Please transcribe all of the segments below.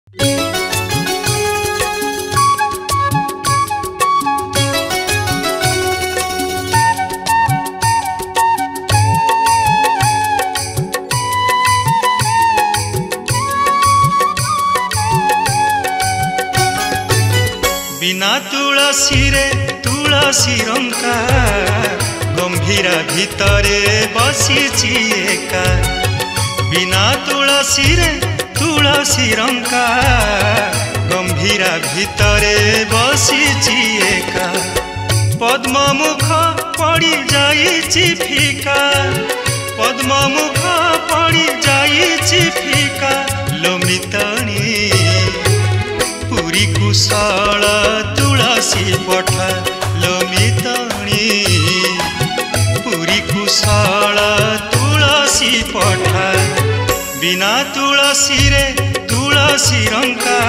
बिना तुलसी रे तुलसी रंका गंभीरा भितरे बसीची एका। बिना तुलसी रे तुलसी रंका गंभीरा भितरे बसीची एका। पद्म मुख पड़ी जाइछि फिका, पद्म मुख पड़ी जाइछि फिका। लोमितणी पुरी कुशल तुलसी पठा, लोमितणी पुरी कुशल तुलसी पठा। बिना तुलसी रे तुलसी रंका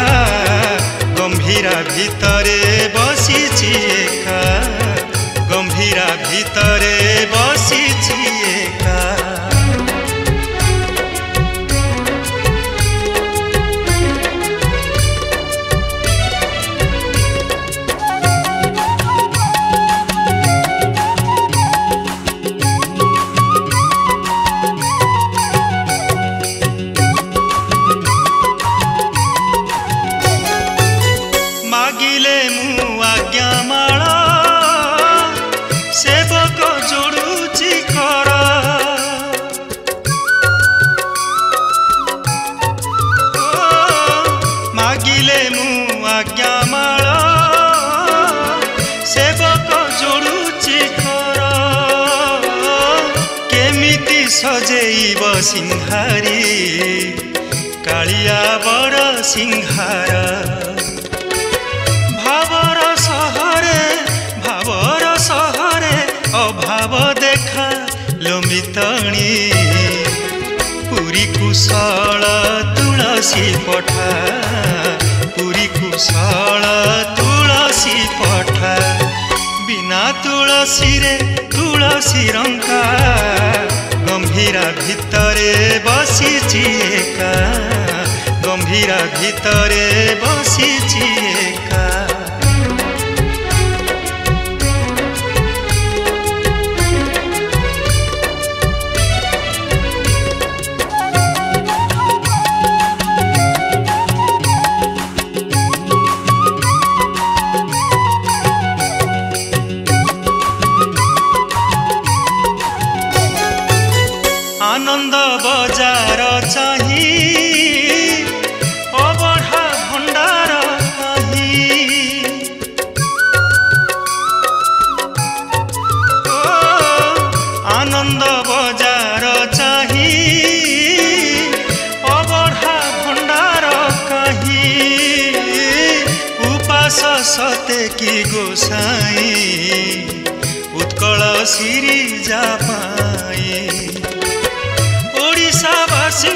गंभीरा भितरे बसीची एका, गंभीरा भितरे बसीची एका। सजेब सिंहारी कालिया बड़ सिंहार। भावर सहरे अभाव देखा। लोमितणी पुरी कुशल तुलसी पठा, पुरी कुशल तुलसी पठा। बिना तुलसी रे तुलसी रंका गंभीरा भितरे बसीची एका, गंभीरा भितरे बसीची एका। आनंद बजार चाही अबढ़ा भंडार कहीं। आनंद बजार चाही अबढ़ा भंडार कहीं। उपास सते की गोसाई उत्कल सिरी जा पाई। ओडिशावासी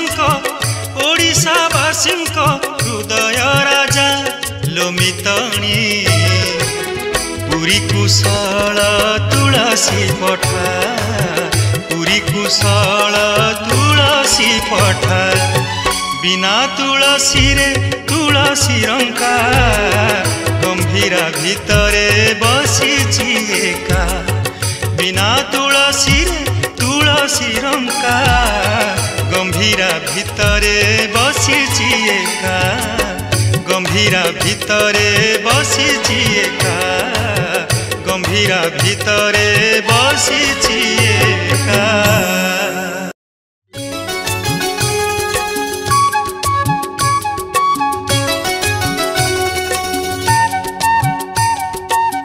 हृदय राजा लोमितणी पुरी कुशल तुलसी पठा, पुरी कुशल तुलसी पठा। बिना तुलसी रे तुलसी रंका गंभीरा भितरे बसीची एका। बिना तुलसी रे तुलसी रंका गंभीरा भितरे बसीची एका, गंभीरा भितरे बसीची एका, गंभीरा भितरे बसीची एका।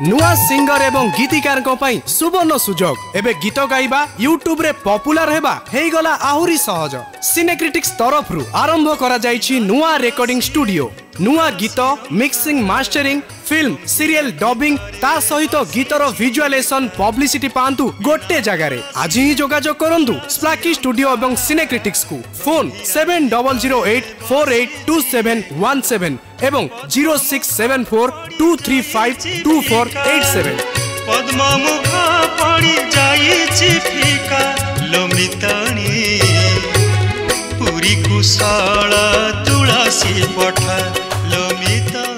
नुआ सिंगर एवं गीतिकार सुवर्ण सुजोग। एबे गीत गाइबा यूट्यूब रे पॉपुलर हेबा हेगला आहुरी सहज। सिनेक्रिटिक्स तरफ रु आरंभ करा जाइछि नुआ रेकॉर्डिंग स्टूडियो। नुआ गीत mixing mastering film serial dubbing ता सहित गीतर विजुअलाइजेशन पब्लिसिटी पांतु गोटे जगह रे। आज ही जोगाजोग करंतु स्प्लाकी स्टूडियो एवं सिनेक्रिटिक्स को। फोन 7008482717 एवं 0674235247। पद्म मुख पड़ी जाइछि फिका। लोमितणी पुरी कुशल तुलसी କିଛି ପଠା ଲୋ ମିତାଣୀ।